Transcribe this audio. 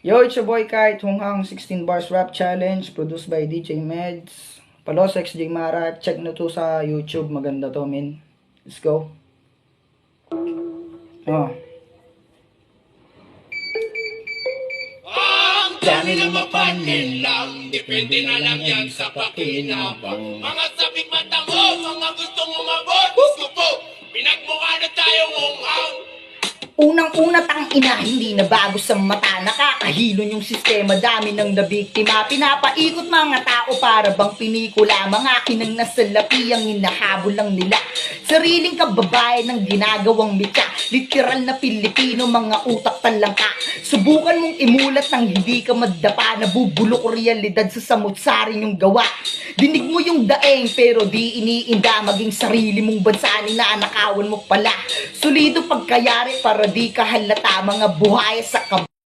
Yo, it's your boy Kite, Hunghang 16 Bars Rap Challenge, produced by DJ Meds, Palosex J Mara. Check na to sa YouTube, maganda to, min. Let's go. Ang dami na mapanin lang, depende na lang yan sa pakinabang. Mga sabing mata mo, mga gustong umabot, gusto po, pinagmukha na tayong unghang. Unang-una ina, hindi na bago sa mata. Nakakahilon yung sistema, dami ng nabiktima. Pinapaikot mga tao para bang pinikula. Mga kinang nasalapi ang hinahabol lang nila. Sariling kababae ng ginagawang mitya. Literal na Pilipino, mga utak talangka. Subukan mong imulat nang hindi ka madapa. Nabubulok realidad sa samut-sarin yung gawa. Dinig mo yung daeng pero di iniinda. Maging sarili mong bansa ni nanakawan mo pala. Solido pagkayari para di ka halata. Mga buhay sa